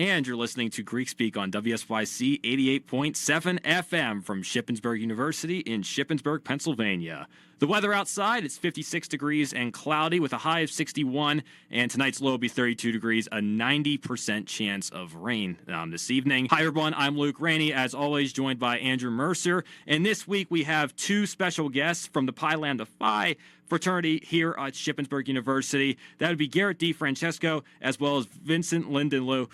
And you're listening to Greek Speak on WSYC 88.7 FM from Shippensburg University in Shippensburg, Pennsylvania. The weather outside, it's 56 degrees and cloudy with a high of 61, and tonight's low will be 32 degrees, a 90% chance of rain this evening. Hi, everyone. I'm Luke Rainey, as always, joined by Andrew Mercier. And this week, we have two special guests from the Pi Lambda Phi fraternity here at Shippensburg University. That would be Garrett DiFrancesco as well as Vincent Lindelow.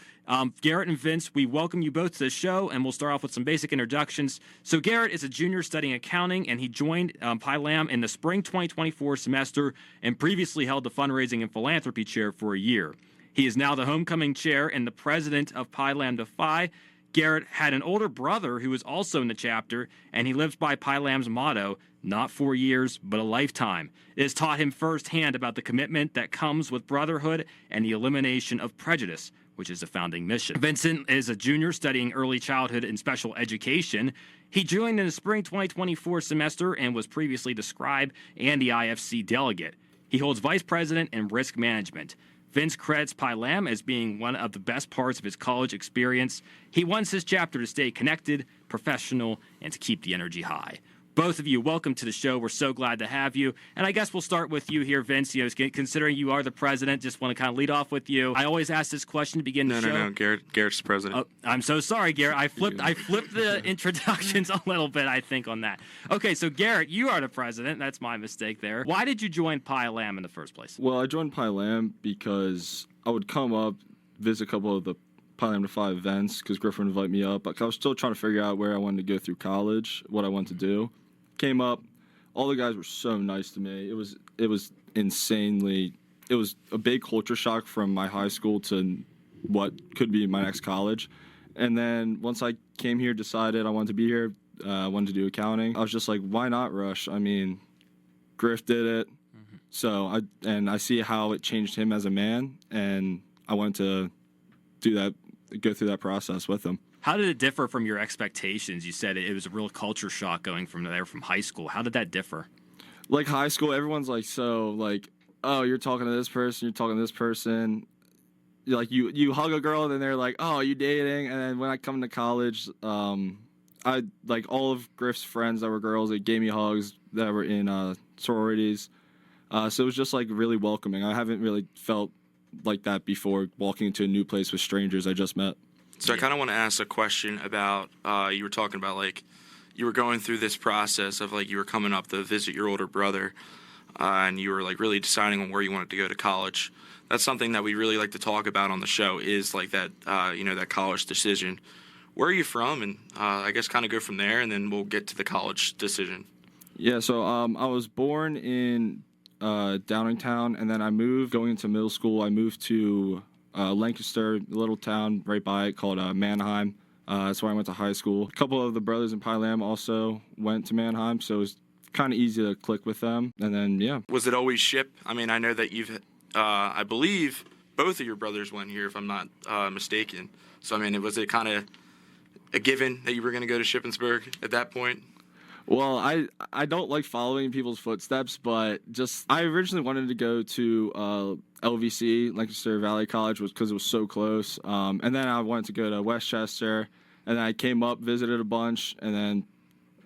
Garrett and Vince, we welcome you both to the show, and we'll start off with some basic introductions. So Garrett is a junior studying accounting, and he joined Pi Lam in the spring 2024 semester and previously held the fundraising and philanthropy chair for a year. He is now the homecoming chair and the president of Pi Lambda Phi. Garrett had an older brother who was also in the chapter, and he lives by Pi Lam's motto, not 4 years, but a lifetime. It has taught him firsthand about the commitment that comes with brotherhood and the elimination of prejudice, which is a founding mission. Vincent is a junior studying early childhood and special education. He joined in the spring 2024 semester and was previously the scribe and the IFC delegate. He holds vice president in risk management. Vince credits Pi Lam as being one of the best parts of his college experience. He wants his chapter to stay connected, professional, and to keep the energy high. Both of you, welcome to the show. We're so glad to have you. And I guess we'll start with you here, Vince. You know, considering you are the president, just want to kind of lead off with you. I always ask this question to begin the show. No. Garrett's the president. Oh, I'm so sorry, Garrett. I flipped the introductions a little bit, I think, on that. Okay, so Garrett, you are the president. That's my mistake there. Why did you join Pi Lam in the first place? Well, I joined Pi Lam because I would come up, visit a couple of the Pi Lambda Phi events because Griff would invite me up. I was still trying to figure out where I wanted to go through college, what I wanted to do. Came up, all the guys were so nice to me. It was insanely, it was a big culture shock from my high school to what could be my next college. And then once I came here, decided I wanted to be here, wanted to do accounting. I was just like, why not Rush? I mean, Griff did it. Mm-hmm. So I see how it changed him as a man, and I wanted to do that, go through that process with him. How did it differ from your expectations? You said it was a real culture shock going from high school. How did that differ? Like high school, everyone's like, so like, oh, you're talking to this person, you're talking to this person. Like you hug a girl and then they're like, oh, are you dating? And then when I come to college, I like all of Griff's friends that were girls, they gave me hugs that were in sororities. So it was just like really welcoming. I haven't really felt like that before walking into a new place with strangers I just met. So I kind of want to ask a question about, you were talking about, like, you were going through this process of, like, you were coming up to visit your older brother, and you were, like, really deciding on where you wanted to go to college. That's something that we really like to talk about on the show is, like, that, that college decision. Where are you from? And I guess kind of go from there, and then we'll get to the college decision. Yeah, so I was born in Downingtown, and then I moved, going into middle school, I moved to Lancaster, a little town right by it called Mannheim. That's where I went to high school. A couple of the brothers in Pi Lam also went to Mannheim, so it was kind of easy to click with them. And then, yeah. Was it always Ship? I mean, I know that you've, I believe both of your brothers went here, if I'm not mistaken. So, I mean, was it kind of a given that you were going to go to Shippensburg at that point? Well, I don't like following people's footsteps, but I originally wanted to go to LVC, Lancaster Valley College, because it was so close. And then I wanted to go to Westchester, and then I came up, visited a bunch, and then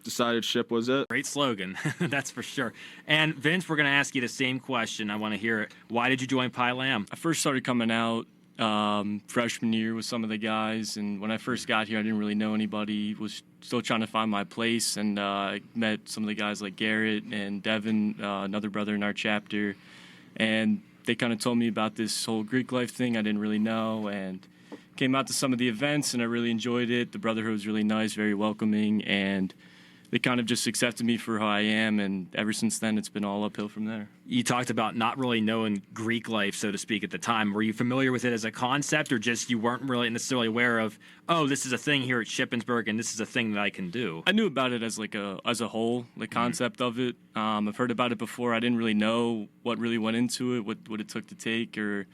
decided Ship was it. Great slogan, that's for sure. And Vince, we're going to ask you the same question. I want to hear it. Why did you join Pi Lam? I first started coming out freshman year with some of the guys, and when I first got here I didn't really know anybody, was still trying to find my place, and I met some of the guys like Garrett and Devin, another brother in our chapter, and they kind of told me about this whole Greek life thing I didn't really know, and came out to some of the events and I really enjoyed it. The brotherhood was really nice, very welcoming, and they kind of just accepted me for who I am, and ever since then, it's been all uphill from there. You talked about not really knowing Greek life, so to speak, at the time. Were you familiar with it as a concept, or just you weren't really necessarily aware of, oh, this is a thing here at Shippensburg, and this is a thing that I can do? I knew about it as as a whole, the concept of it. I've heard about it before. I didn't really know what really went into it, what it took to take, or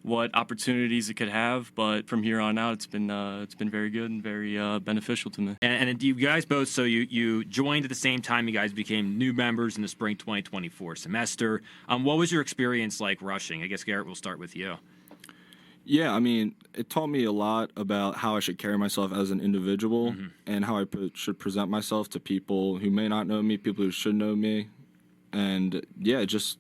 what opportunities it could have, but from here on out, it's been very good and very beneficial to me. And you guys both, so you joined at the same time. You guys became new members in the spring 2024 semester. What was your experience like rushing? I guess Garrett, we'll start with you. Yeah, I mean, it taught me a lot about how I should carry myself as an individual and how I should present myself to people who may not know me, people who should know me. And yeah, it just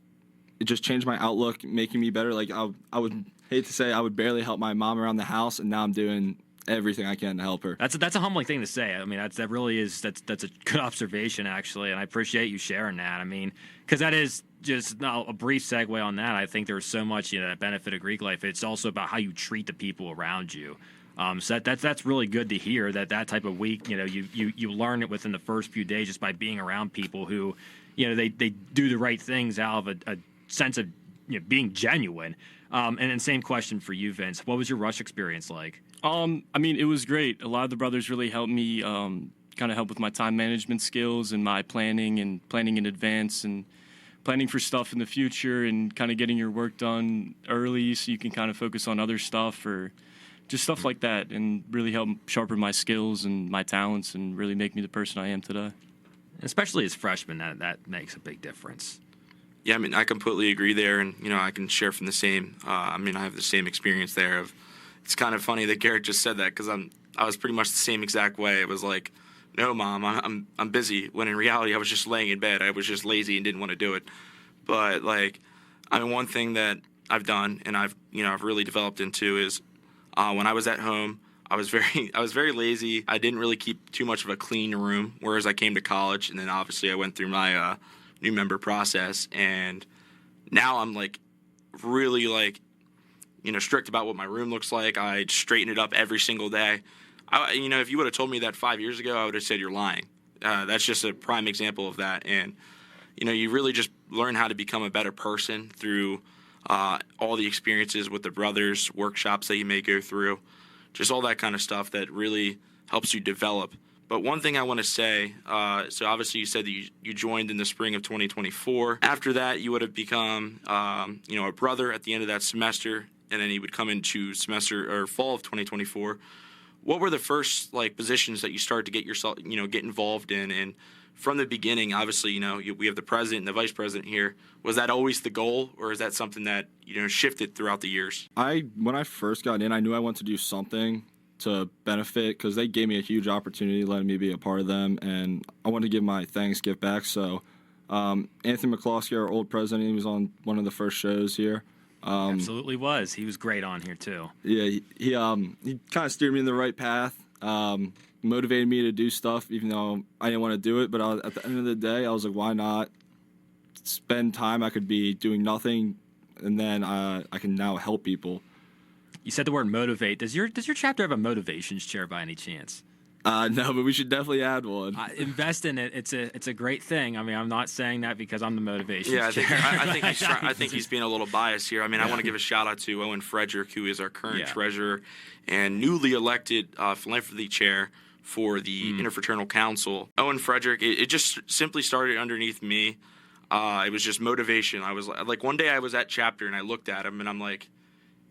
changed my outlook, making me better. Like I would hate to say I would barely help my mom around the house, and now I'm doing everything I can to help her. That's a humbling thing to say. I mean, that really is that's a good observation actually, and I appreciate you sharing that. I mean, because that is just now a brief segue on that. I think there's so much that benefit of Greek life. It's also about how you treat the people around you. So that's really good to hear that type of week. You learn it within the first few days just by being around people who, they do the right things out of a sense of being genuine. And then same question for you, Vince. What was your rush experience like? I mean, it was great. A lot of the brothers really helped me kind of help with my time management skills and my planning in advance and planning for stuff in the future and kind of getting your work done early so you can kind of focus on other stuff or just stuff like that, and really help sharpen my skills and my talents and really make me the person I am today. Especially as freshmen, that makes a big difference. Yeah, I mean, I completely agree there, and I can share from the same. I have the same experience there. It's kind of funny that Garrett just said that because I was pretty much the same exact way. It was like, no, Mom, I'm busy. When in reality, I was just laying in bed. I was just lazy and didn't want to do it. But one thing that I've done and I've really developed into is when I was at home, I was very lazy. I didn't really keep too much of a clean room. Whereas I came to college, and then obviously I went through my new member process, and now I'm really strict about what my room looks like. I straighten it up every single day. If you would have told me that 5 years ago, I would have said you're lying. That's just a prime example of that. And you really just learn how to become a better person through all the experiences with the brothers, workshops that you may go through, just all that kind of stuff that really helps you develop. But one thing I want to say, so obviously you said that you joined in the spring of 2024. After that, you would have become, a brother at the end of that semester, and then you would come into fall of 2024. What were the first positions that you started to get yourself, get involved in? And from the beginning, obviously, we have the president and the vice president here. Was that always the goal, or is that something that shifted throughout the years? When I first got in, I knew I wanted to do something to benefit because they gave me a huge opportunity, letting me be a part of them, and I wanted to give my thanks, give back. So Anthony McCloskey, our old president, he was on one of the first shows here. Absolutely was. He was great on here too. Yeah, he kind of steered me in the right path, motivated me to do stuff even though I didn't want to do it. But at the end of the day, I was like, why not spend time I could be doing nothing, and then I can now help people. You said the word motivate. Does your chapter have a motivations chair by any chance? No, but we should definitely add one. Invest in it. It's a great thing. I mean, I'm not saying that because I'm the motivations chair. I think he's being a little biased here. I mean, I want to give a shout out to Owen Frederick, who is our current treasurer and newly elected philanthropy chair for the Interfraternal Council. Owen Frederick, it just simply started underneath me. It was just motivation. I was one day I was at chapter and I looked at him and I'm like,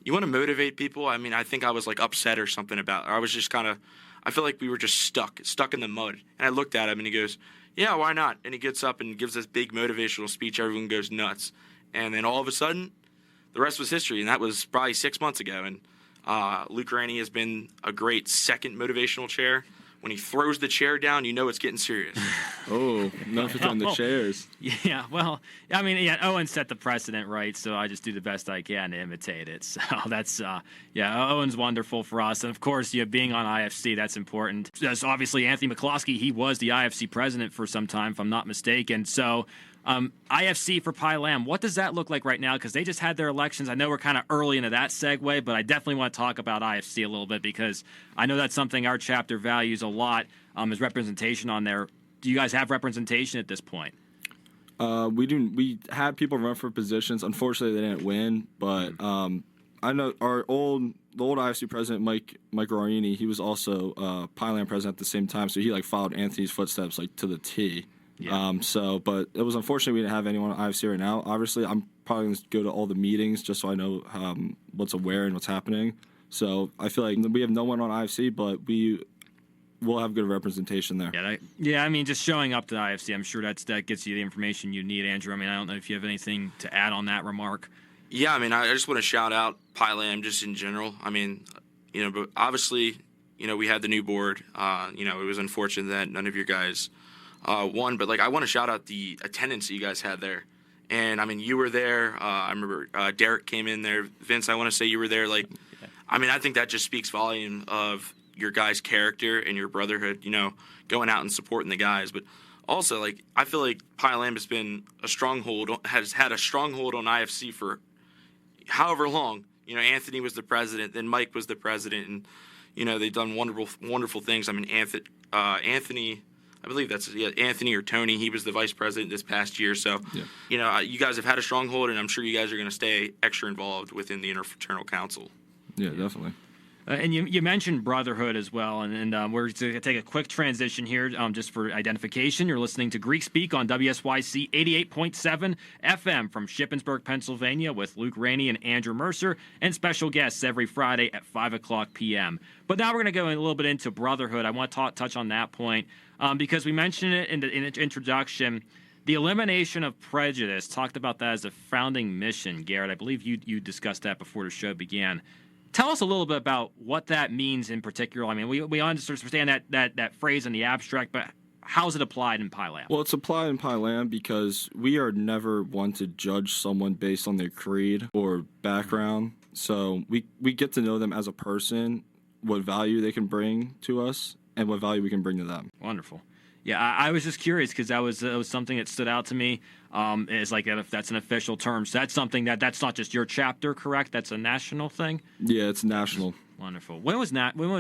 you want to motivate people? I mean, I think I was upset or something about it. I was just kind of, I feel like we were just stuck in the mud. And I looked at him and he goes, yeah, why not? And he gets up and gives this big motivational speech. Everyone goes nuts. And then all of a sudden, the rest was history. And that was probably 6 months ago. And Luke Rainey has been a great second motivational chair. When he throws the chair down, you know it's getting serious. Oh, not for throwing the chairs. Yeah, well, I mean, Owen set the precedent, right? So I just do the best I can to imitate it. So that's, Owen's wonderful for us. And, of course, being on IFC, that's important. There's obviously Anthony McCloskey. He was the IFC president for some time, if I'm not mistaken. So IFC for Pi Lam, what does that look like right now? Because they just had their elections. I know we're kind of early into that segue, but I definitely want to talk about IFC a little bit because I know that's something our chapter values a lot, is representation on there. Do you guys have representation at this point? We do. We had people run for positions. Unfortunately, they didn't win, but I know the old IFC president, Mike Rainey, he was also Pi Lam president at the same time, so he followed Anthony's footsteps to the T. Yeah. But it was unfortunate we didn't have anyone at IFC right now. Obviously, I'm probably going to go to all the meetings just so I know what's aware and what's happening. So I feel like we have no one on IFC, but we will have good representation there. I mean, just showing up to the IFC, I'm sure that gets you the information you need, Andrew. I mean, I don't know if you have anything to add on that remark. Yeah, I mean, I just want to shout out Pi Lam just in general. I mean, but obviously, we had the new board. It was unfortunate that none of your guys won, but I want to shout out the attendance that you guys had there. And I mean, you were there. I remember Derek came in there. Vince, I want to say you were there. I mean, I think that just speaks volume of your guys' character and your brotherhood. Going out and supporting the guys, but also I feel like Pi Lam has been has had a stronghold on IFC for however long. Anthony was the president, then Mike was the president, and they've done wonderful things. I mean, Anthony, I believe that's Anthony or Tony. He was the vice president this past year. So, you guys have had a stronghold, and I'm sure you guys are going to stay extra involved within the Interfraternal Council. Yeah, definitely. And you mentioned brotherhood as well, and we're going to take a quick transition here just for identification. You're listening to Greek Speak on WSYC 88.7 FM from Shippensburg, Pennsylvania, with Luke Rainey and Andrew Mercier, and special guests every Friday at 5 o'clock p.m. But now we're going to go a little bit into brotherhood. I want to touch on that point because we mentioned it in the introduction. The elimination of prejudice, talked about that as a founding mission. Garrett, I believe you discussed that before the show began. Tell us a little bit about what that means in particular. I mean, we understand that phrase in the abstract, but how is it applied in Pi Lam? Well, it's applied in Pi Lam because we are never one to judge someone based on their creed or background. So we get to know them as a person, what value they can bring to us, and what value we can bring to them. Wonderful. Yeah, I was just curious because that was something that stood out to me. Is if that's an official term. So that's something that's not just your chapter, correct? That's a national thing. Yeah, it's national. Wonderful. When was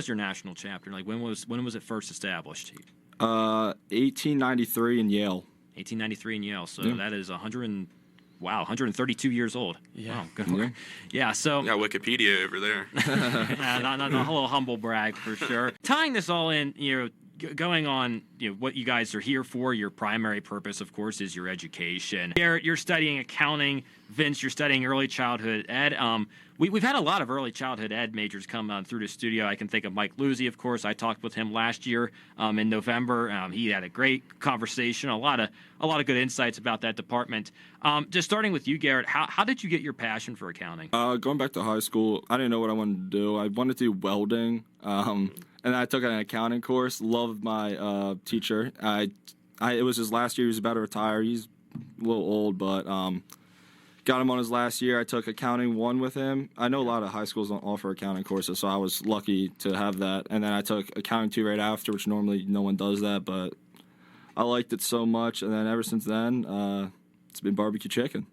your national chapter? When was it first established? 1893 in Yale. 1893 in Yale. So that is 132 years old. Yeah. Wow, good work. Yeah. So You got Wikipedia over there. not a little humble brag for sure. Tying this all in, going on, what you guys are here for, your primary purpose, of course, is your education. Garrett, you're studying accounting. Vince, you're studying early childhood ed. We've had a lot of early childhood ed majors come through the studio. I can think of Mike Luzzi, of course. I talked with him last year in November. He had a great conversation, a lot of good insights about that department. Just starting with you, Garrett, how did you get your passion for accounting? Going back to high school, I didn't know what I wanted to do. I wanted to do welding. And I took an accounting course. Loved my teacher. It was his last year. He was about to retire. He's a little old, but got him on his last year. I took accounting 1 with him. I know a lot of high schools don't offer accounting courses, so I was lucky to have that. And then I took accounting 2 right after, which normally no one does that, but I liked it so much. And then ever since then, it's been barbecue chicken.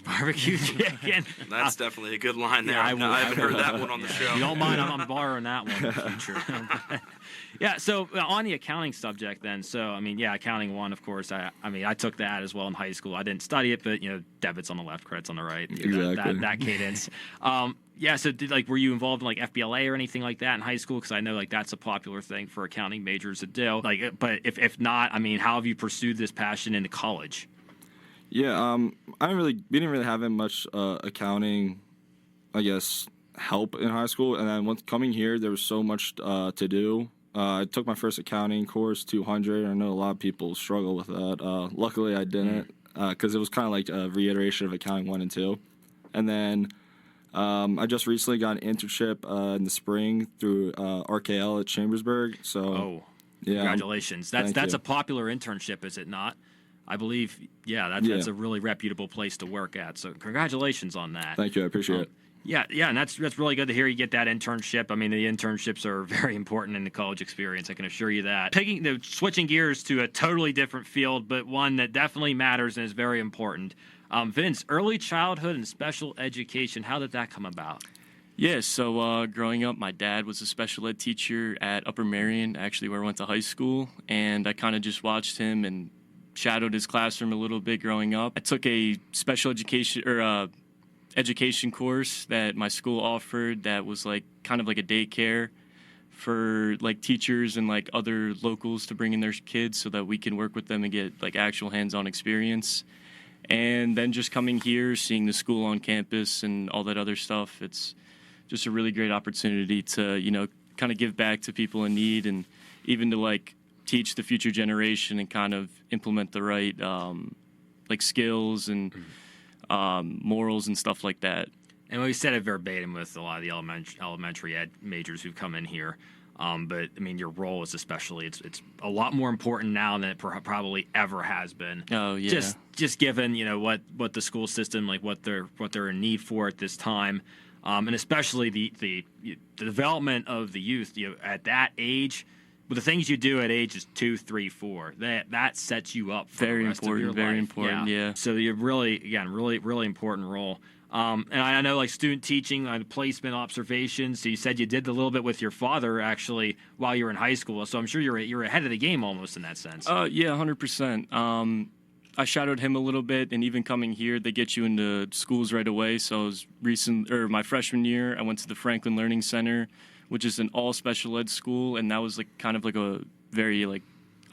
Barbecue chicken. That's definitely a good line there. Yeah, I haven't heard that one on the show. If you don't mind, I'm borrowing that one in the future. Yeah, so on the accounting subject then, accounting 1, of course, I took that as well in high school. I didn't study it, but, debits on the left, credits on the right. Exactly. That cadence. So were you involved in FBLA or anything like that in high school? Because I know that's a popular thing for accounting majors to do. But if not, how have you pursued this passion into college? Yeah, we didn't really have much accounting, I guess, help in high school. And then once coming here, there was so much to do. I took my first accounting course, 200. I know a lot of people struggle with that. Luckily, I didn't because it was kind of like a reiteration of accounting 1 and 2. And then I just recently got an internship in the spring through RKL at Chambersburg. So, yeah, congratulations. That's a popular internship, is it not? I believe, that's a really reputable place to work at. So congratulations on that. Thank you. I appreciate it. Yeah, and that's really good to hear you get that internship. The internships are very important in the college experience, I can assure you that. Switching gears to a totally different field, but one that definitely matters and is very important. Vince, early childhood and special education, how did that come about? Yeah, so growing up, my dad was a special ed teacher at Upper Marion, actually where I went to high school, and I kind of just watched him and shadowed his classroom a little bit growing up. I took a special education course that my school offered that was kind of like a daycare for teachers and other locals to bring in their kids so that we can work with them and get actual hands-on experience. And then just coming here, seeing the school on campus and all that other stuff, it's just a really great opportunity to, kind of give back to people in need and even to teach the future generation and kind of implement the right skills and morals and stuff like that. And we said it verbatim with a lot of the elementary ed majors who've come in here. But I mean, your role is it's a lot more important now than it probably ever has been. Oh yeah. Just given what the school system, like what they're in need for at this time, and especially the development of the youth. At that age, with the things you do at ages 2, 3, 4, that sets you up for Very the rest important. of your Very life. important. Yeah. So you're really important role. And I know, like, student teaching, placement observations. So you said you did a little bit with your father actually while you were in high school. So I'm sure you're ahead of the game almost in that sense. Yeah, 100%. I shadowed him a little bit, and even coming here, they get you into schools right away. So I was my freshman year, I went to the Franklin Learning Center, which is an all special ed school, and that was kind of a very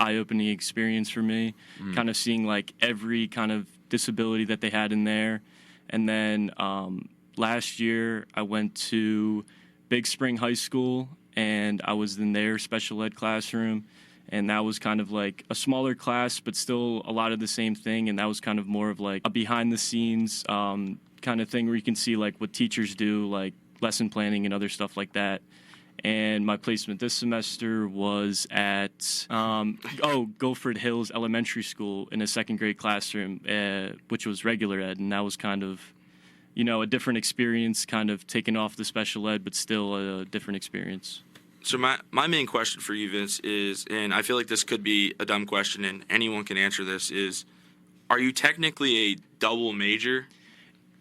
eye-opening experience for me, kind of seeing every kind of disability that they had in there. And then last year, I went to Big Spring High School, and I was in their special ed classroom. And that was kind of a smaller class, but still a lot of the same thing. And that was kind of more of a behind-the-scenes kind of thing where you can see what teachers do, lesson planning and other stuff like that. And my placement this semester was at Guilford Hills Elementary School in a second grade classroom, which was regular ed, and that was kind of, a different experience, kind of taken off the special ed, but still a different experience. So my main question for you, Vince, is, and I feel like this could be a dumb question, and anyone can answer this, is, are you technically a double major?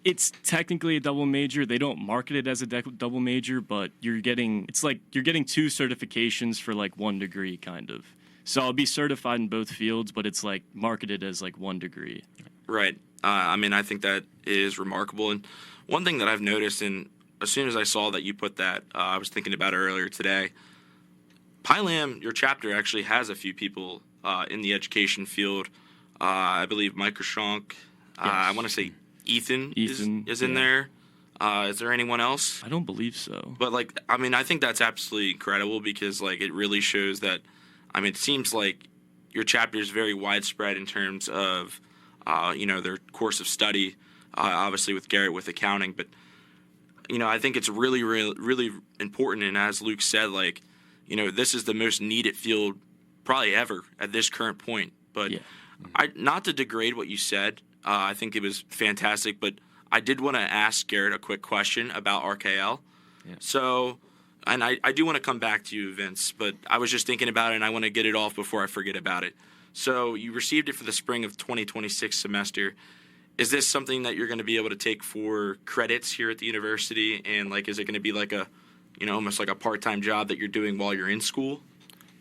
It's technically a double major. They don't market it as a double major, but you're getting 2 certifications for 1 degree, kind of. So I'll be certified in both fields, but it's marketed as 1 degree. Right. I mean, I think that is remarkable. And one thing that I've noticed, and as soon as I saw that you put that, I was thinking about it earlier today. PyLam, your chapter, actually has a few people in the education field. I believe Mike Shank. Yes. I want to say Ethan is in there. Is there anyone else? I don't believe so. But I think that's absolutely incredible because it really shows that. It seems like your chapter is very widespread in terms of their course of study. Obviously with Garrett with accounting, but I think it's really, really, really important. And as Luke said, this is the most needed field probably ever at this current point. But not to degrade what you said. I think it was fantastic, but I did want to ask Garrett a quick question about RKL. Yeah. So, and I do want to come back to you, Vince, but I was just thinking about it, and I want to get it off before I forget about it. So you received it for the spring of 2026 semester. Is this something that you're going to be able to take for credits here at the university? And, is it going to be almost like a part-time job that you're doing while you're in school?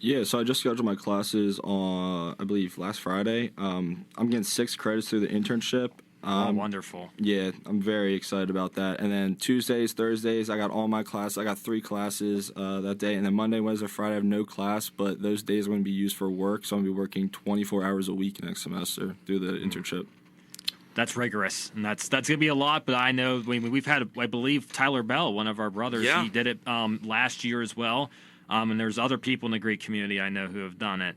Yeah, so I just scheduled my classes on, I believe, last Friday. I'm getting 6 credits through the internship. Wonderful. Yeah, I'm very excited about that. And then Tuesdays, Thursdays, I got all my classes. I got 3 classes that day. And then Monday, Wednesday, Friday, I have no class, but those days are going to be used for work. So I'm going to be working 24 hours a week next semester through the internship. That's rigorous, and that's going to be a lot. But I know we've had, I believe, Tyler Bell, one of our brothers, he did it last year as well. And there's other people in the Greek community I know who have done it.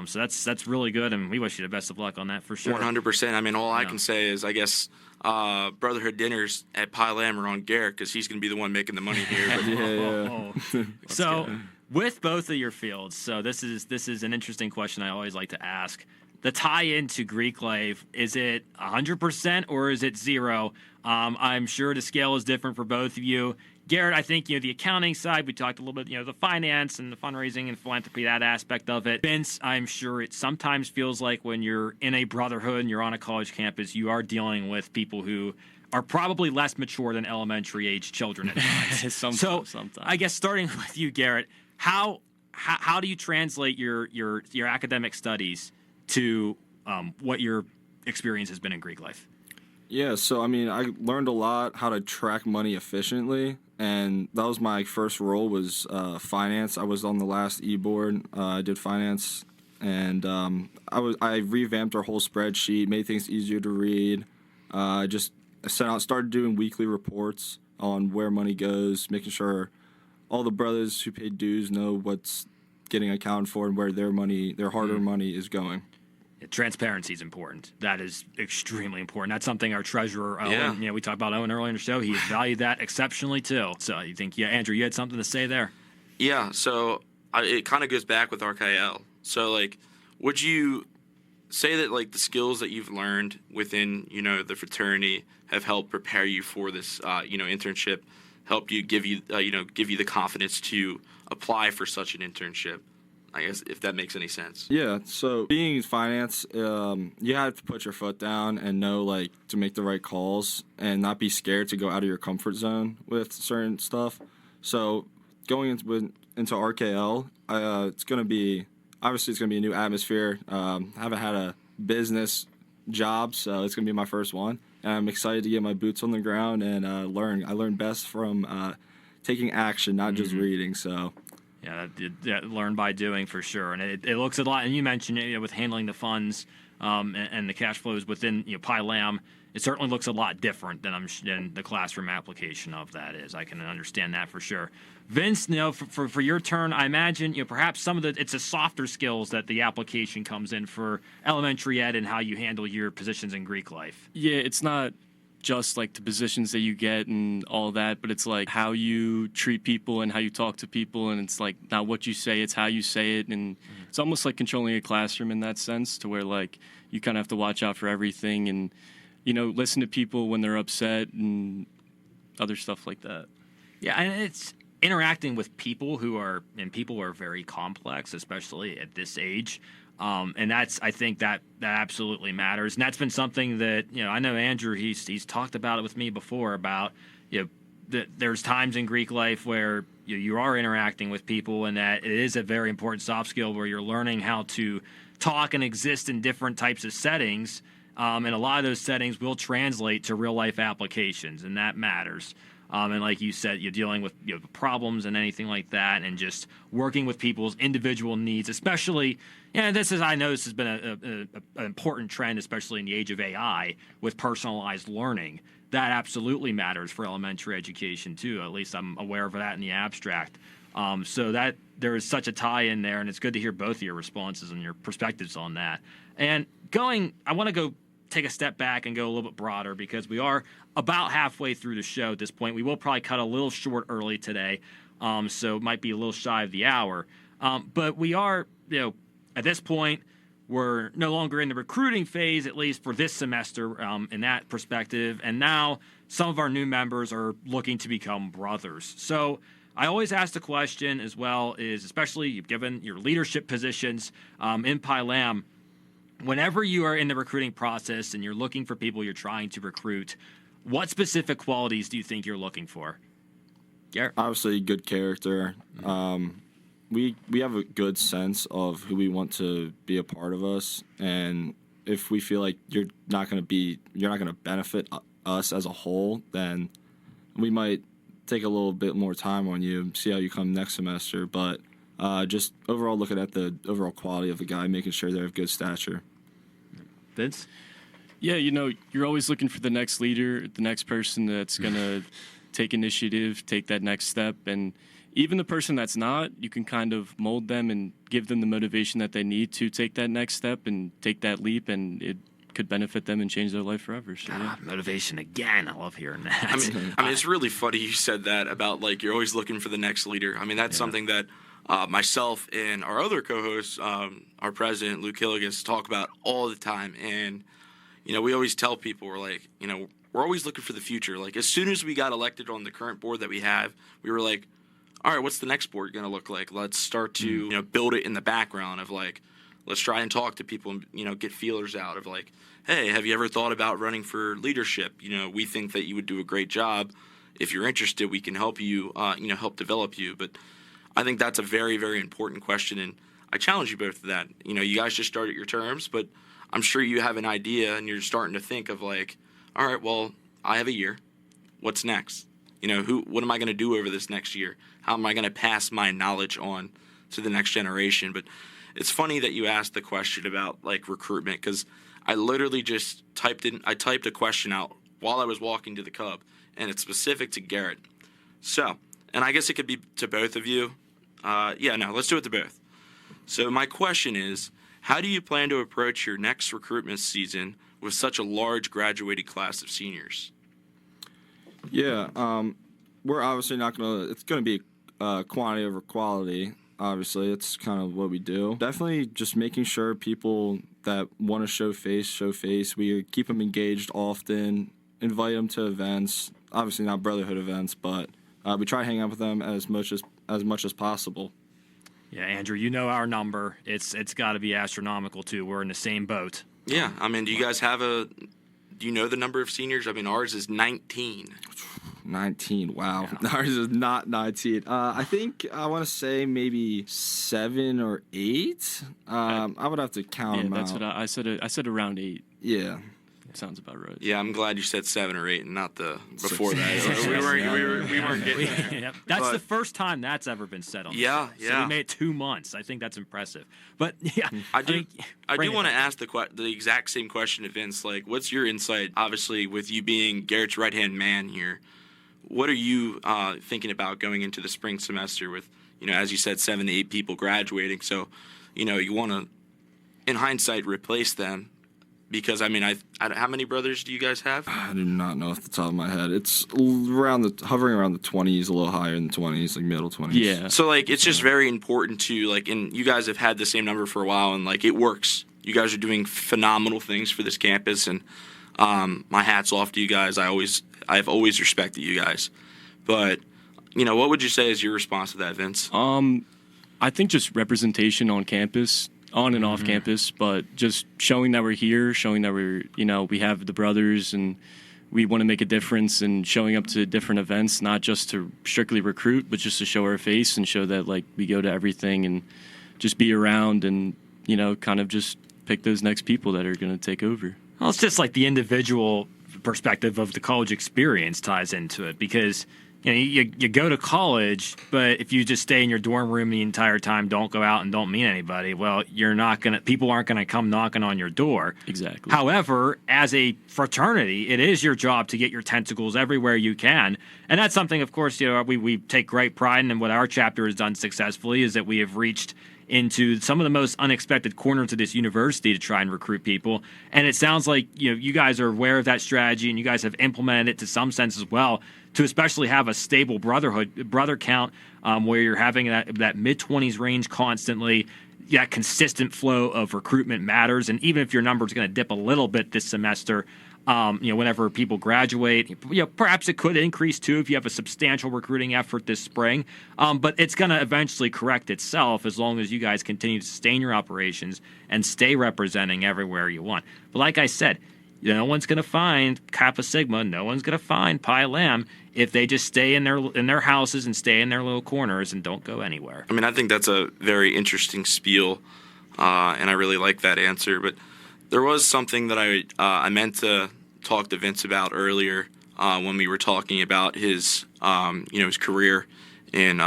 So that's really good, and we wish you the best of luck on that for sure. 100%. All I can say is, I guess, Brotherhood dinners at PyLam are on Garrett because he's going to be the one making the money here. But So with both of your fields, so this is an interesting question I always like to ask. The tie-in to Greek life, is it 100% or is it 0? I'm sure the scale is different for both of you. Garrett, I think, the accounting side, we talked a little bit, the finance and the fundraising and philanthropy, that aspect of it. Vince, I'm sure it sometimes feels like when you're in a brotherhood and you're on a college campus, you are dealing with people who are probably less mature than elementary age children at times. Sometimes. I guess starting with you, Garrett, how do you translate your academic studies to what your experience has been in Greek life? Yeah, so I learned a lot how to track money efficiently, and that was my first role was finance. I was on the last e-board. I did finance, and I revamped our whole spreadsheet, made things easier to read. Started doing weekly reports on where money goes, making sure all the brothers who paid dues know what's getting accounted for and where their hard-earned money is going. Transparency is important. That is extremely important. That's something our treasurer, Owen, Yeah. we talked about Owen earlier in the show. He valued that exceptionally too. So you think, Andrew, you had something to say there? Yeah, so it kind of goes back with RKL. So, like, would you say that, like, the skills that you've learned within, the fraternity have helped prepare you for this, internship, helped you give you the confidence to apply for such an internship? I guess, if that makes any sense. Yeah, so being in finance, you have to put your foot down and know, like, to make the right calls and not be scared to go out of your comfort zone with certain stuff. So going into RKL, it's going to be a new atmosphere. I haven't had a business job, so it's going to be my first one. And I'm excited to get my boots on the ground and learn. I learn best from taking action, not just reading, so... Yeah, learn by doing for sure, and it looks a lot. And you mentioned it, with handling the funds and the cash flows within Pi Lam. It certainly looks a lot different than the classroom application of that is. I can understand that for sure. Vince, for your turn, I imagine perhaps some of it's a softer skills that the application comes in for elementary ed and how you handle your positions in Greek life. Yeah, it's not just like the positions that you get and all that, but it's like how you treat people and how you talk to people, and it's like not what you say, it's how you say it, and it's almost like controlling a classroom in that sense, to where like you kind of have to watch out for everything and listen to people when they're upset and other stuff like that. Yeah, and it's interacting with people who are very complex, especially at this age. And I think that absolutely matters. And that's been something that, I know Andrew, he's talked about it with me before about, that there's times in Greek life where you are interacting with people, and that it is a very important soft skill where you're learning how to talk and exist in different types of settings. And a lot of those settings will translate to real life applications, and that matters. And like you said, you're dealing with problems and anything like that, and just working with people's individual needs, especially. I know this has been an important trend, especially in the age of AI, with personalized learning. That absolutely matters for elementary education too. At least I'm aware of that in the abstract. So that there is such a tie in there, and it's good to hear both of your responses and your perspectives on that. And I want to go take a step back and go a little bit broader, because we are about halfway through the show at this point. We will probably cut a little short early today, so it might be a little shy of the hour. But we are, at this point, we're no longer in the recruiting phase, at least for this semester, in that perspective. And now some of our new members are looking to become brothers. So I always ask the question as well, especially given your leadership positions in Pi Lam, whenever you are in the recruiting process and you're looking for people you're trying to recruit, what specific qualities do you think you're looking for? Garrett? Obviously, good character. We have a good sense of who we want to be a part of us, and if we feel like you're not going to benefit us as a whole, then we might take a little bit more time on you, see how you come next semester. But just overall looking at the overall quality of the guy, making sure they have good stature. Vince? Yeah, you're always looking for the next leader, the next person that's going to take initiative, take that next step. And even the person that's not, you can kind of mold them and give them the motivation that they need to take that next step and take that leap, and it could benefit them and change their life forever. So, yeah. Motivation again. I love hearing that. I mean, it's really funny you said that about, like, you're always looking for the next leader. I mean, that's something that myself and our other co-host, our president, Luke Hillegass, talk about all the time. And, we always tell people, we're like, we're always looking for the future. Like, as soon as we got elected on the current board that we have, we were like, all right, what's the next board going to look like? Let's start to, build it in the background of, like, let's try and talk to people and, get feelers out of, like, hey, have you ever thought about running for leadership? We think that you would do a great job. If you're interested, we can help you, help develop you. But I think that's a very, very important question, and I challenge you both to that. You guys just started your terms, but I'm sure you have an idea, and you're starting to think of, like, all right, well, I have a year. What's next? What am I going to do over this next year? How am I going to pass my knowledge on to the next generation? But it's funny that you asked the question about, like, recruitment, because I literally just typed a question out while I was walking to the Cub, and it's specific to Garrett. So, and I guess it could be to both of you. Let's do it to both. So my question is, How do you plan to approach your next recruitment season with such a large graduating class of seniors? Yeah, we're obviously not going to – it's going to be quantity over quality, obviously. It's kind of what we do. Definitely just making sure people that want to show face. We keep them engaged often, invite them to events, obviously not brotherhood events, but we try to hang out with them as much as possible. Yeah, Andrew, you know our number. It's got to be astronomical, too. We're in the same boat. Yeah, I mean, do you guys have do you know the number of seniors? I mean, ours is 19. 19, wow. Yeah. Ours is not 19. I think I want to say maybe 7 or 8. I would have to count them that's out. what I said. I said around 8. Yeah. Sounds about right. Yeah, I'm glad you said 7 or 8 and not the before 6. that. we weren't getting there. Yep. That's But- the first time that's ever been said on the Yeah, show. So yeah. we made it 2 months. I think that's impressive. But, yeah. I do Brandon, want to ask the exact same question to Vince. Like, what's your insight? Obviously, with you being Garrett's right-hand man here, what are you thinking about going into the spring semester with, as you said, 7 to 8 people graduating? So, you want to, in hindsight, replace them. Because, I mean, how many brothers do you guys have? I do not know off the top of my head. It's hovering around the 20s, a little higher than the 20s, like middle 20s. Yeah. So, like, it's just very important to, like, and you guys have had the same number for a while, and, like, it works. You guys are doing phenomenal things for this campus, and my hat's off to you guys. I've always respected you guys. But, what would you say is your response to that, Vince? I think just representation on campus, on and off campus, but just showing that we're here, showing that we have the brothers and we want to make a difference, and showing up to different events, not just to strictly recruit, but just to show our face and show that, like, we go to everything and just be around and, kind of just pick those next people that are going to take over. Well, it's just like the individual perspective of the college experience ties into it, because you go to college, but if you just stay in your dorm room the entire time, don't go out and don't meet anybody, well, people aren't gonna come knocking on your door. Exactly. However, as a fraternity, it is your job to get your tentacles everywhere you can, and that's something, of course, we take great pride in. And what our chapter has done successfully is that we have reached into some of the most unexpected corners of this university to try and recruit people. And it sounds like you guys are aware of that strategy, and you guys have implemented it to some sense as well, to especially have a stable brother count, where you're having that mid-20s range constantly. That consistent flow of recruitment matters. And even if your number is going to dip a little bit this semester, whenever people graduate, perhaps it could increase too if you have a substantial recruiting effort this spring. But it's going to eventually correct itself as long as you guys continue to sustain your operations and stay representing everywhere you want. But like I said, no one's going to find Kappa Sigma, no one's going to find Pi Lam if they just stay in their houses and stay in their little corners and don't go anywhere. I mean, I think that's a very interesting spiel, and I really like that answer. But there was something that I meant to talk to Vince about earlier when we were talking about his his career in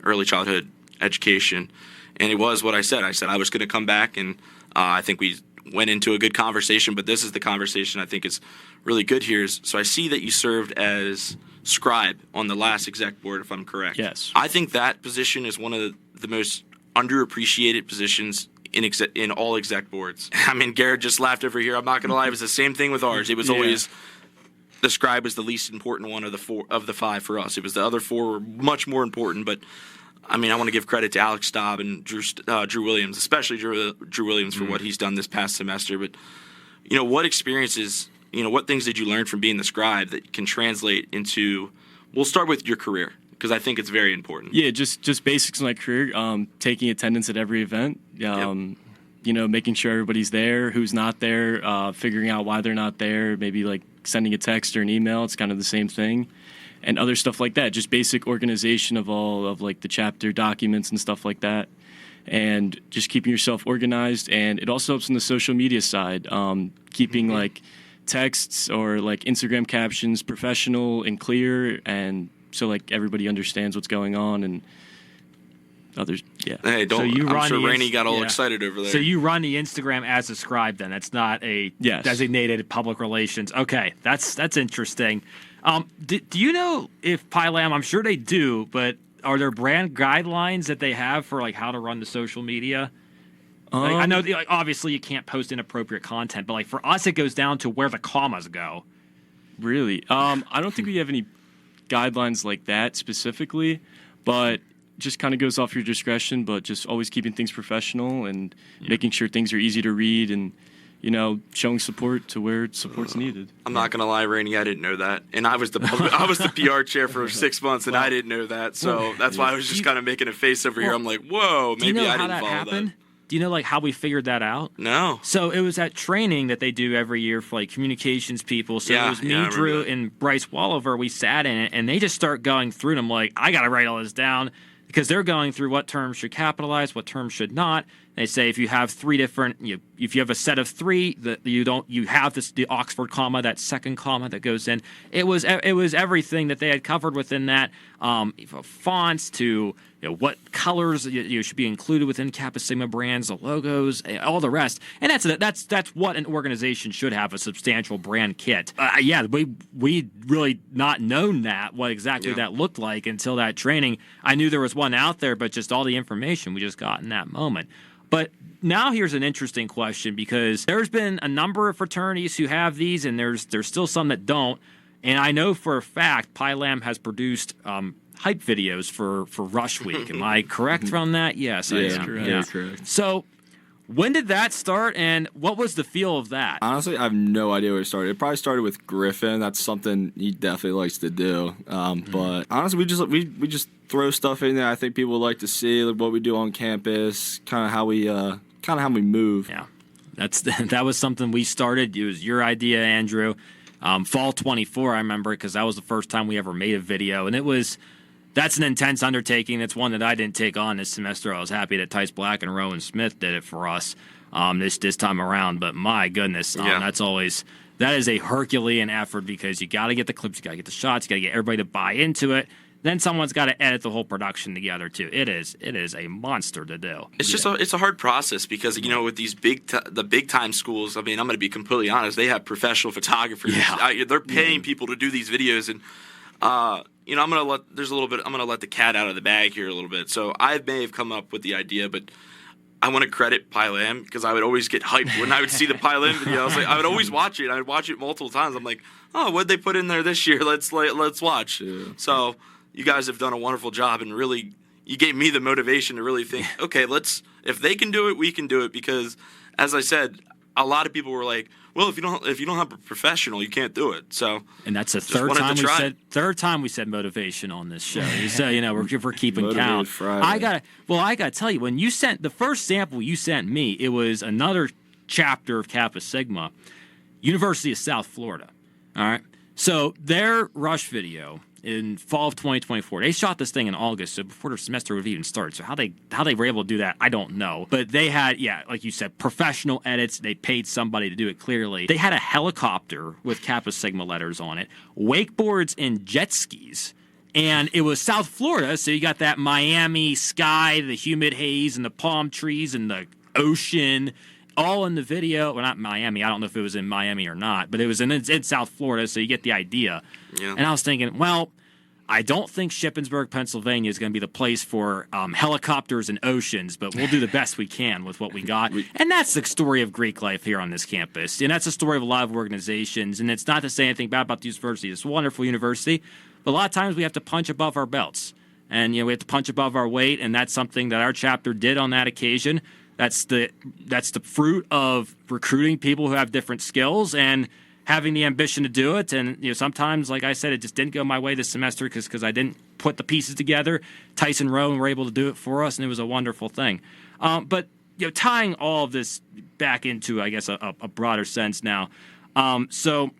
early childhood education, and it was what I said. I said I was going to come back, and I think we went into a good conversation. But this is the conversation I think is really good here. So I see that you served as scribe on the last exec board, if I'm correct. Yes. I think that position is one of the most underappreciated positions in all exec boards. I mean, Garrett just laughed over here. I'm not going to lie. It was the same thing with ours. It was always the scribe was the least important one of the 5 for us. It was the other 4 were much more important. But, I mean, I want to give credit to Alex Staub and Drew Williams, especially Drew Williams for what he's done this past semester. But, what experiences, what things did you learn from being the scribe that can translate into, we'll start with your career, because I think it's very important. Yeah, just basics in my career. Taking attendance at every event. Making sure everybody's there, who's not there, figuring out why they're not there, maybe like sending a text or an email. It's kind of the same thing. And other stuff like that, just basic organization of all of like the chapter documents and stuff like that. And just keeping yourself organized. And it also helps on the social media side, keeping like texts or like Instagram captions professional and clear, and so like everybody understands what's going on. And others, yeah. Hey, So you I'm run sure the Rainey got all excited over there. So you run the Instagram as a scribe, then? It's not a designated public relations. Okay, that's interesting. Do you know if Pi Lam, I'm sure they do, but are there brand guidelines that they have for like how to run the social media? Like, I know, like, obviously, you can't post inappropriate content, but like for us, it goes down to where the commas go. Really? I don't think we have any guidelines like that specifically, but just kind of goes off your discretion. But just always keeping things professional and making sure things are easy to read and, you know, showing support to where support's needed. I'm not gonna lie, Rainey, I didn't know that, and I was the PR chair for 6 months, and I didn't know that, so that's why I was just kind of making a face over here. I'm like, whoa, maybe I didn't follow that. Do you know like how we figured that out? No. So it was that training that they do every year for like communications people. So it was me, Drew, and Bryce Walliver. We sat in it, and they just start going through, and I'm like, I got to write all this down because they're going through what terms should capitalize, what terms should not. They say if you have three different, if you have a set of three, that you have the Oxford comma, that second comma that goes in. It was everything that they had covered within that, fonts to what colors should be included within Kappa Sigma brands, the logos, all the rest. And that's what an organization should have, a substantial brand kit. We really not known what exactly that looked like until that training. I knew there was one out there, but just all the information we just got in that moment. But now here's an interesting question, because there's been a number of fraternities who have these, and there's still some that don't. And I know for a fact Pi Lam has produced hype videos for Rush Week. Am I correct on that? Yes, I am. Correct. Yeah. Correct. So when did that start, and what was the feel of that? Honestly, I have no idea where it started. It probably started with Griffin. That's something he definitely likes to do. But honestly, we just throw stuff in there. I think people like to see what we do on campus, kind of how we move. Yeah, that was something we started. It was your idea, Andrew. Fall 24, I remember, because that was the first time we ever made a video, and that's an intense undertaking. It's one that I didn't take on this semester. I was happy that Tice Black and Rowan Smith did it for us this time around. But my goodness, that is a Herculean effort, because you got to get the clips, you got to get the shots, you got to get everybody to buy into it. Then someone's got to edit the whole production together too. It is a monster to do. It's just it's a hard process, because with these the big time schools. I mean, I'm going to be completely honest. They have professional photographers. Yeah. They're paying people to do these videos, and I'm going to let the cat out of the bag here a little bit. So I may have come up with the idea, but I want to credit Pi Lam, because I would always get hyped when I would see the Pi Lam video. I was like, I would always watch it. I would watch it multiple times. I'm like, oh, what'd they put in there this year? Let's watch. Yeah. So you guys have done a wonderful job, and really, you gave me the motivation to really think, okay, if they can do it, we can do it. Because, as I said, a lot of people were like, well, if you don't have a professional, you can't do it. So, and that's the third time we said motivation on this show. So we're keeping count. I gotta tell you, when you sent the first sample you sent me, it was another chapter of Kappa Sigma, University of South Florida. All right, so their Rush video in fall of 2024. They shot this thing in August, so before the semester would even start. So how they were able to do that, I don't know. But they had, like you said, professional edits. They paid somebody to do it clearly. They had a helicopter with Kappa Sigma letters on it, wakeboards and jet skis. And it was South Florida, so you got that Miami sky, the humid haze, and the palm trees, and the ocean, all in the video. Well, not Miami. I don't know if it was in Miami or not, but it was in South Florida, so you get the idea. Yeah. And I was thinking, well, I don't think Shippensburg, Pennsylvania is going to be the place for helicopters and oceans, but we'll do the best we can with what we got. And that's the story of Greek life here on this campus. And that's the story of a lot of organizations. And it's not to say anything bad about the university. It's a wonderful university. But a lot of times we have to punch above our belts. And we have to punch above our weight, and that's something that our chapter did on that occasion. That's the fruit of recruiting people who have different skills and having the ambition to do it. And sometimes, like I said, it just didn't go my way this semester because I didn't put the pieces together. Tyson Rowe were able to do it for us, and it was a wonderful thing. But tying all of this back into, I guess, a broader sense now. So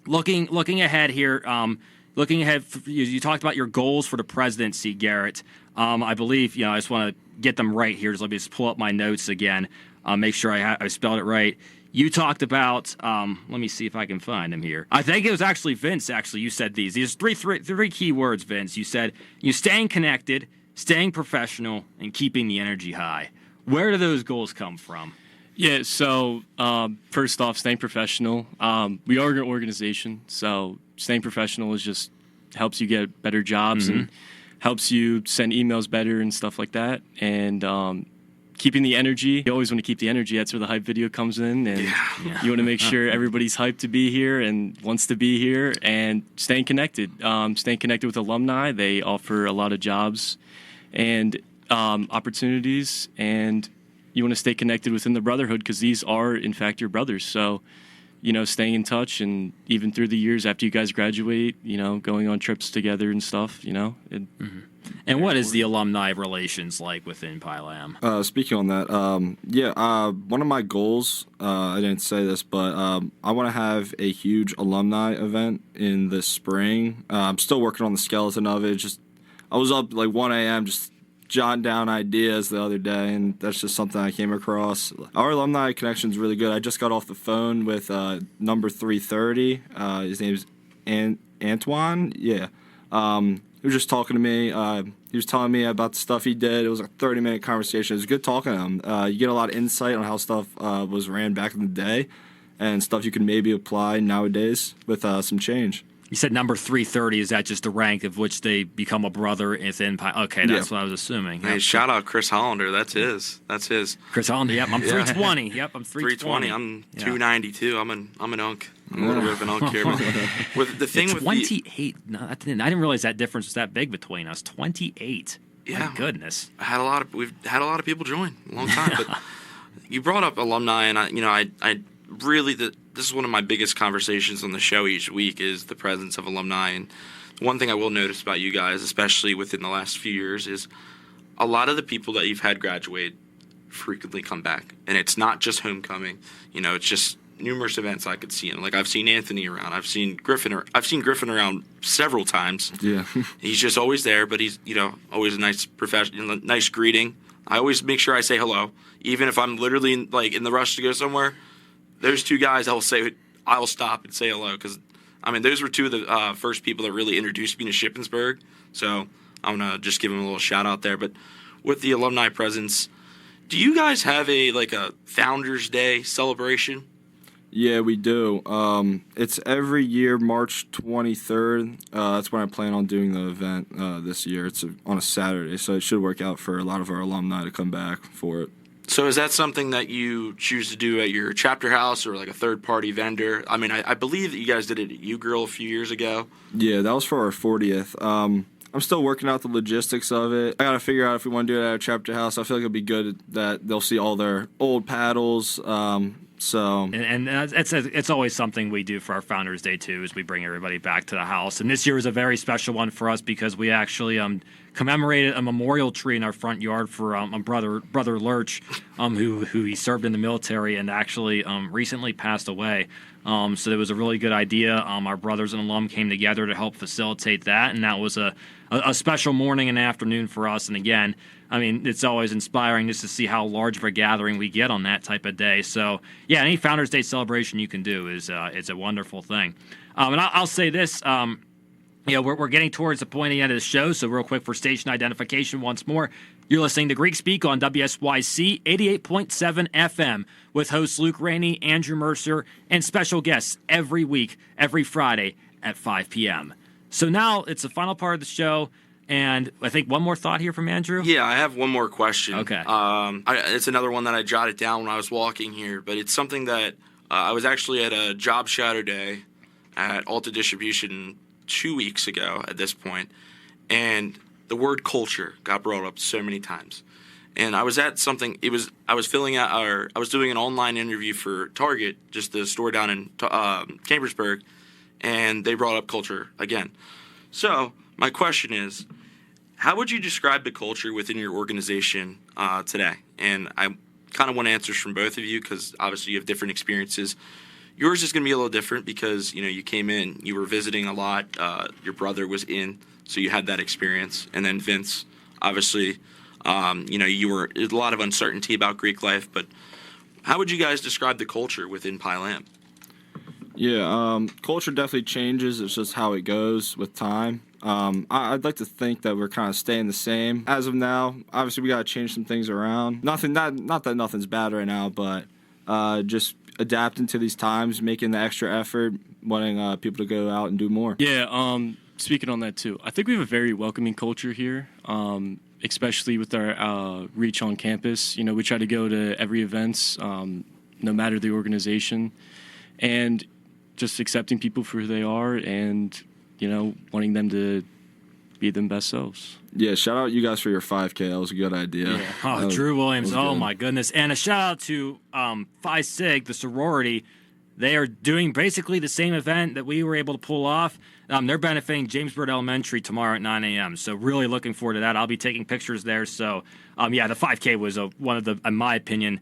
looking ahead here. Looking ahead, you talked about your goals for the presidency, Garrett. I believe, I just want to get them right here. So let me just pull up my notes again. Make sure I spelled it right. You talked about, let me see if I can find them here. I think it was actually Vince, you said these. These three key words, Vince. You said, staying connected, staying professional, and keeping the energy high. Where do those goals come from? Yeah, so first off, staying professional. We are an organization, so staying professional just helps you get better jobs and helps you send emails better and stuff like that. And keeping the energy. You always want to keep the energy. That's where the hype video comes in, and you want to make sure everybody's hyped to be here and wants to be here, and staying connected. Staying connected with alumni. They offer a lot of jobs and opportunities, and you want to stay connected within the brotherhood because these are, in fact, your brothers. So, staying in touch, and even through the years after you guys graduate, going on trips together and stuff, And what is the alumni relations like within Pi Lam? Speaking on that, one of my goals, I didn't say this, but I want to have a huge alumni event in the spring. I'm still working on the skeleton of it. I was up like 1 a.m. just jotting down ideas the other day, and that's just something I came across. Our alumni connection is really good. I just got off the phone with number 330. His name's Antoine. Yeah. He was just talking to me. He was telling me about the stuff he did. It was a 30-minute conversation. It was good talking to him. You get a lot of insight on how stuff was ran back in the day and stuff you can maybe apply nowadays with some change. You said number 330. Is that just the rank of which they become a brother within Pi? Okay, that's what I was assuming. Hey, shout out Chris Hollander. That's his. Chris Hollander. Yep, I'm 320. Yep, I'm 320. 320. I'm 292. I'm an unk. I'm a little bit of an unk here. But with the thing with 28. No, I didn't realize that difference was that big between us. 28. Yeah. My goodness. We've had a lot of people join a long time. But you brought up alumni, and I really this is one of my biggest conversations on the show each week is the presence of alumni. And one thing I will notice about you guys, especially within the last few years, is a lot of the people that you've had graduate frequently come back. And it's not just homecoming. It's just numerous events I could see him. Like I've seen Anthony around. I've seen Griffin around several times. Yeah. He's just always there, but he's, always a nice professional, nice greeting. I always make sure I say hello. Even if I'm literally in the rush to go somewhere, there's two guys I'll stop and say hello because, those were two of the first people that really introduced me to Shippensburg. So I'm going to just give them a little shout out there. But with the alumni presence, do you guys have a Founders Day celebration? Yeah, we do. It's every year, March 23rd. That's when I plan on doing the event this year. It's on a Saturday, so it should work out for a lot of our alumni to come back for it. So is that something that you choose to do at your chapter house or like a third-party vendor? I believe that you guys did it at U-Girl a few years ago. Yeah, that was for our 40th. I'm still working out the logistics of it. I got to figure out if we want to do it at our chapter house. I feel like it'd be good that they'll see all their old paddles. And it's always something we do for our Founders Day too, is we bring everybody back to the house. And this year was a very special one for us because we actually commemorated a memorial tree in our front yard for brother Lurch, who he served in the military and actually recently passed away. So it was a really good idea. Our brothers and alum came together to help facilitate that, and that was a special morning and afternoon for us. And again, it's always inspiring just to see how large of a gathering we get on that type of day. So, yeah, any Founders Day celebration you can do is it's a wonderful thing. And I'll say this, we're getting towards the point of the end of the show, so real quick for station identification once more. You're listening to Greek Speak on WSYC 88.7 FM with hosts Luke Rainey, Andrew Mercier, and special guests every week, every Friday at 5 p.m. So now it's the final part of the show. And I think one more thought here from Andrew. Yeah, I have one more question. Okay. It's another one that I jotted down when I was walking here, but it's something that I was actually at a job shadow day at Alta Distribution 2 weeks ago at this point, and the word culture got brought up so many times. And I was at something. I was filling out, or I was doing an online interview for Target, just the store down in Chambersburg, and they brought up culture again. So my question is, how would you describe the culture within your organization today? And I kind of want answers from both of you because obviously you have different experiences. Yours is going to be a little different because, you came in, you were visiting a lot, your brother was in, so you had that experience. And then Vince, obviously, you were a lot of uncertainty about Greek life, but how would you guys describe the culture within Pi Lam? Yeah, culture definitely changes. It's just how it goes with time. I'd like to think that we're kind of staying the same as of now. Obviously, we got to change some things around. Not that nothing's bad right now, but just adapting to these times, making the extra effort, wanting people to go out and do more. Yeah, speaking on that too, I think we have a very welcoming culture here. especially with our reach on campus. You know, we try to go to every events, no matter the organization, and just accepting people for who they are and, you know, wanting them to be them best selves. Yeah, shout out you guys for your 5K. That was a good idea. Yeah. Oh, Drew Williams. Oh, good. my goodness. And a shout out to Phi Sig, the sorority. They are doing basically the same event that we were able to pull off. They're benefiting James Bird Elementary tomorrow at 9 a.m. So really looking forward to that. I'll be taking pictures there. So, yeah, the 5K was one of the, in my opinion,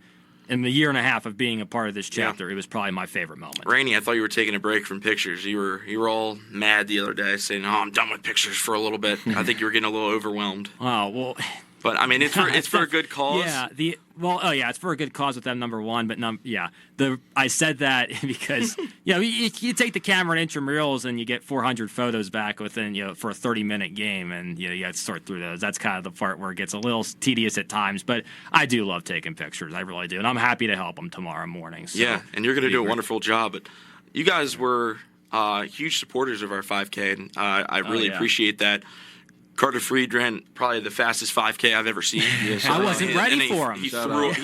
in the year and a half of being a part of this chapter, It was probably my favorite moment. Rainey, I thought you were taking a break from pictures. You were all mad the other day, saying, "Oh, I'm done with pictures for a little bit." I think you were getting a little overwhelmed. Oh, well. But I mean, it's for a good cause. Yeah. It's for a good cause with them, number one. But I said that because you take the camera at intramurals and you get 400 photos back within for a 30-minute game, and you have to sort through those. That's kind of the part where it gets a little tedious at times. But I do love taking pictures. I really do, and I'm happy to help them tomorrow morning. So yeah, and you're going to do a wonderful job. But you guys were huge supporters of our 5K, and I really appreciate that. Carter Freed ran probably the fastest 5K I've ever seen. I wasn't ready for him. He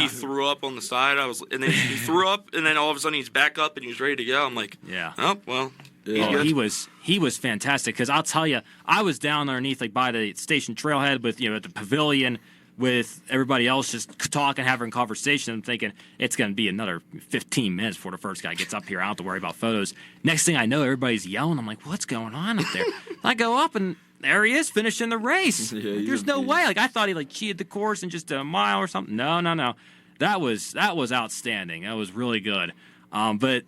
threw up on the side. He threw up, and then all of a sudden he's back up and he's ready to go. I'm like, oh well. Yeah. He was fantastic because I'll tell you, I was down underneath by the station trailhead with at the pavilion with everybody else just talking, having conversation. I'm thinking it's going to be another 15 minutes before the first guy gets up here. I don't have to worry about photos. Next thing I know, everybody's yelling. I'm like, what's going on up there? I go up and there he is finishing the race. Yeah, there's no way. I thought he cheated the course in just a mile or something. No. That was outstanding. That was really good. But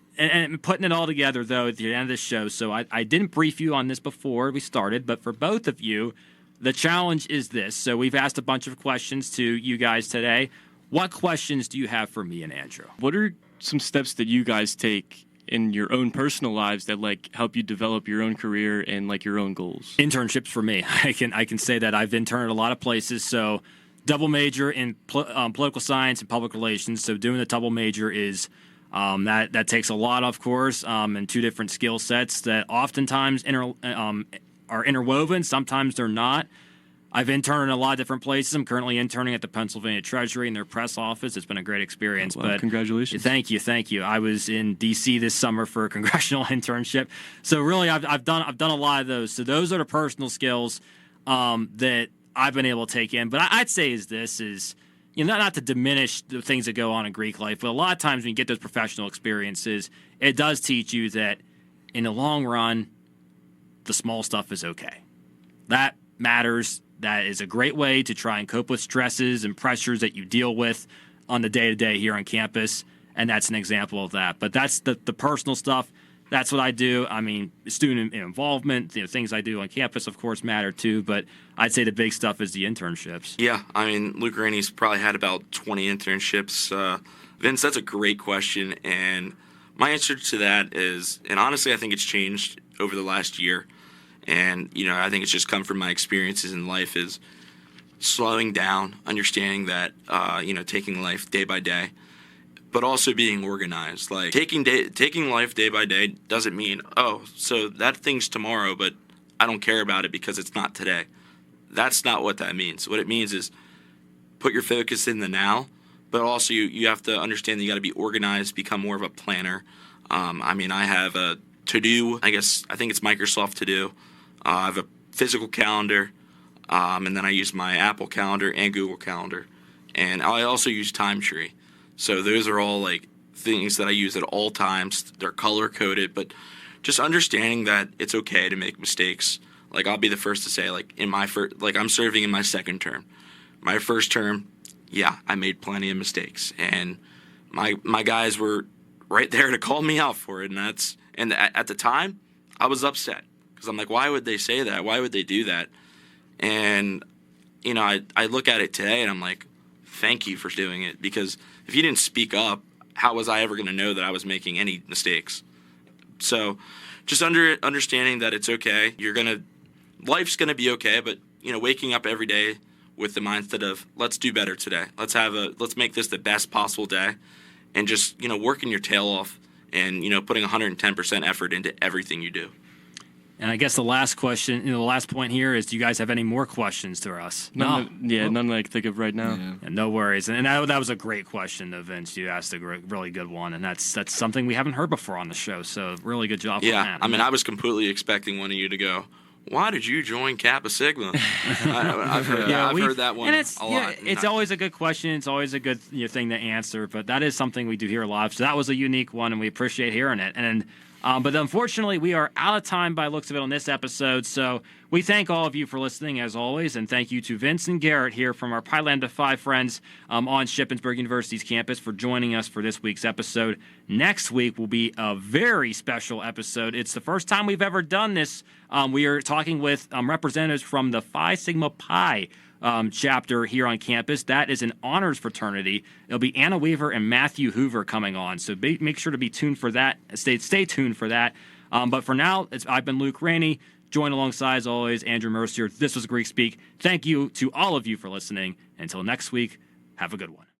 putting it all together though at the end of the show. So I didn't brief you on this before we started, but for both of you, the challenge is this. So we've asked a bunch of questions to you guys today. What questions do you have for me and Andrew? What are some steps that you guys take in your own personal lives that help you develop your own career and your own goals? Internships for me. I can say that I've interned at a lot of places. So double major in political science and public relations. So doing the double major is that takes a lot, of course, and two different skill sets that oftentimes are interwoven. Sometimes they're not. I've interned in a lot of different places. I'm currently interning at the Pennsylvania Treasury in their press office. It's been a great experience. Oh, wow. But congratulations. Thank you. I was in D.C. this summer for a congressional internship. So really, I've done a lot of those. So those are the personal skills that I've been able to take in. But I'd say is not to diminish the things that go on in Greek life, but a lot of times when you get those professional experiences, it does teach you that in the long run, the small stuff is okay. That matters. That is a great way to try and cope with stresses and pressures that you deal with on the day-to-day here on campus, and that's an example of that. But that's the personal stuff. That's what I do. I mean, student involvement, things I do on campus, of course, matter too, but I'd say the big stuff is the internships. Yeah, I mean, Luke Rainey's probably had about 20 internships. Vince, that's a great question, and my answer to that is, and honestly, I think it's changed over the last year. And, I think it's just come from my experiences in life is slowing down, understanding that, taking life day by day, but also being organized. Taking life day by day doesn't mean, so that thing's tomorrow, but I don't care about it because it's not today. That's not what that means. What it means is put your focus in the now, but also you have to understand that you got to be organized, become more of a planner. I have a to-do, I think it's Microsoft To-Do. I have a physical calendar, and then I use my Apple Calendar and Google Calendar. And I also use Time Tree. So those are all things that I use at all times. They're color-coded, but just understanding that it's okay to make mistakes. I'll be the first to say, in my I'm serving in my second term. My first term, I made plenty of mistakes. And my guys were right there to call me out for it. And at the time, I was upset. Because I'm like, why would they say that? Why would they do that? And, I look at it today and I'm like, thank you for doing it. Because if you didn't speak up, how was I ever going to know that I was making any mistakes? So just understanding that it's okay. Life's going to be okay, but, waking up every day with the mindset of let's do better today. Let's make this the best possible day. And just, working your tail off and, putting 110% effort into everything you do. And I guess the last question, the last point here is, do you guys have any more questions to us? None that I can think of right now. Yeah, no worries. And that was a great question, Vince. You asked a really good one, and that's something we haven't heard before on the show. So really good job on that. I mean, I was completely expecting one of you to go, why did you join Kappa Sigma? I've heard that one a lot. It's always a good question. It's always a good thing to answer, but that is something we do hear a lot. So that was a unique one, and we appreciate hearing it. And but unfortunately, we are out of time by looks of it on this episode. So we thank all of you for listening, as always, and thank you to Vince and Garrett here from our Pi Lambda Phi friends on Shippensburg University's campus for joining us for this week's episode. Next week will be a very special episode. It's the first time we've ever done this. We are talking with representatives from the Phi Sigma Pi chapter here on campus. That is an honors fraternity. It'll be Anna Weaver and Matthew Hoover coming on. So make sure to be tuned for that. Stay tuned for that. But for now, I've been Luke Rainey, joined alongside, as always, Andrew Mercier. This was Greek Speak. Thank you to all of you for listening. Until next week, have a good one.